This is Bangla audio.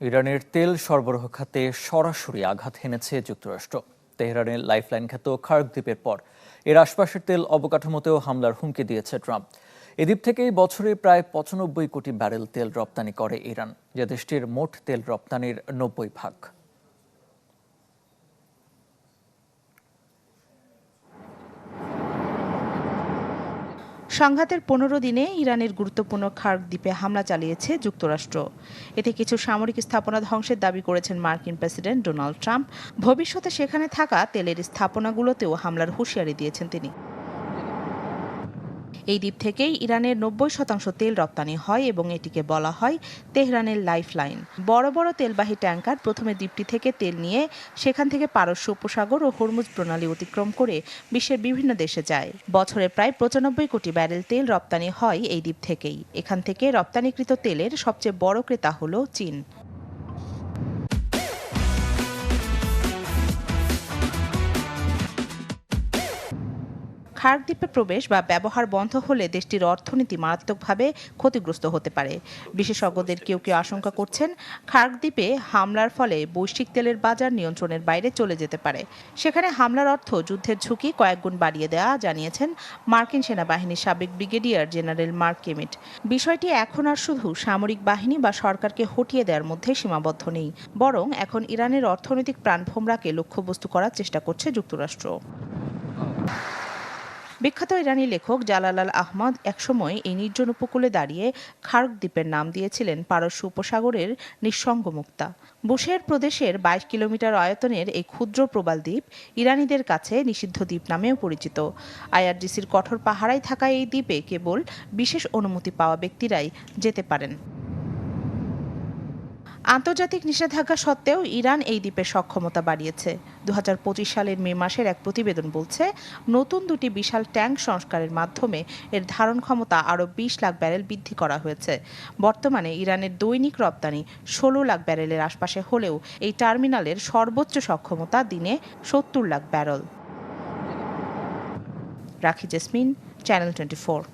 ইরানের তেল সরবরাহ খাতে সরাসরি আঘাত হেনেছে যুক্তরাষ্ট্র। তেহরানের লাইফলাইন খ্যাত খার্ক দ্বীপের পর এর আশপাশের তেল অবকাঠামোতেও হামলার হুমকি দিয়েছে ট্রাম্প। এ দ্বীপ থেকেই বছরে প্রায় ৯৫ কোটি ব্যারেল তেল রপ্তানি করে ইরান, যা দেশটির মোট তেল রপ্তানির ৯০%। সংঘাতের ১৫ দিনে ইরানের গুরুত্বপূর্ণ খার্ক দ্বীপে হামলা চালিয়েছে যুক্তরাষ্ট্র। এতে কিছু সামরিক স্থাপনা ধ্বংসের দাবি করেছেন মার্কিন প্রেসিডেন্ট ডোনাল্ড ট্রাম্প। ভবিষ্যতে সেখানে থাকা তেলের স্থাপনাগুলোতেও হামলার হুঁশিয়ারি দিয়েছেন তিনি। এই দ্বীপ থেকেই ইরানের ৯০% তেল রপ্তানি হয় এবং এটিকে বলা হয় তেহরানের লাইফলাইন। বড় বড় তেলবাহী ট্যাঙ্কার প্রথমে দ্বীপটি থেকে তেল নিয়ে সেখান থেকে পারস্য উপসাগর ও হরমুজ প্রণালী অতিক্রম করে বিশ্বের বিভিন্ন দেশে যায়। বছরে প্রায় ৯৫ কোটি ব্যারেল তেল রপ্তানি হয় এই দ্বীপ থেকেই। এখান থেকে রপ্তানিকৃত তেলের সবচেয়ে বড় ক্রেতা হলো চীন। খার্ক দ্বীপে প্রবেশ বা ব্যবহার বন্ধ হলে দেশটির অর্থনীতি মারাত্মকভাবে ক্ষতিগ্রস্ত হতে পারে। বিশেষজ্ঞদের কেউ কেউ আশঙ্কা করছেন, খার্ক দ্বীপে হামলার ফলে বৈশ্বিক তেলের বাজার নিয়ন্ত্রণের বাইরে চলে যেতে পারে। সেখানে হামলার অর্থ যুদ্ধের ঝুঁকি কয়েকগুণ বাড়িয়ে দেওয়া, জানিয়েছেন মার্কিন সেনাবাহিনীর সাবেক ব্রিগেডিয়ার জেনারেল মার্ক কেমিট। বিষয়টি এখন আর শুধু সামরিক বাহিনী বা সরকারকে হটিয়ে দেওয়ার মধ্যে সীমাবদ্ধ নেই, বরং এখন ইরানের অর্থনৈতিক প্রাণভোমরাকে লক্ষ্যবস্তু করার চেষ্টা করছে যুক্তরাষ্ট্র। বিখ্যাত ইরানি লেখক জালাল আল আহমদ একসময় এই নির্জন উপকূলে দাঁড়িয়ে খার্ক দ্বীপের নাম দিয়েছিলেন পারস্য উপসাগরের নিঃসঙ্গ মুক্তা। বুশের প্রদেশের ২২ কিলোমিটার আয়তনের এই ক্ষুদ্র প্রবাল দ্বীপ ইরানিদের কাছে নিষিদ্ধ দ্বীপ নামেও পরিচিত। আইআরজিসির কঠোর পাহারায় থাকা এই দ্বীপে কেবল বিশেষ অনুমতি পাওয়া ব্যক্তিরাই যেতে পারেন। আন্তর্জাতিক নিষেধাজ্ঞা সত্ত্বেও ইরান এই দ্বীপের সক্ষমতা বাড়িয়েছে। ২০২৫ সালের মে মাসের এক প্রতিবেদন বলছে, নতুন দুটি বিশাল ট্যাঙ্ক সংস্কারের মাধ্যমে এর ধারণ ক্ষমতা আরও ২০ লাখ ব্যারেল বৃদ্ধি করা হয়েছে। বর্তমানে ইরানের দৈনিক রপ্তানি ১৬ লাখ ব্যারেলের আশপাশে হলেও এই টার্মিনালের সর্বোচ্চ সক্ষমতা দিনে ৭০ লাখ ব্যারেল। রাখি জেসমিন, চ্যানেল 24।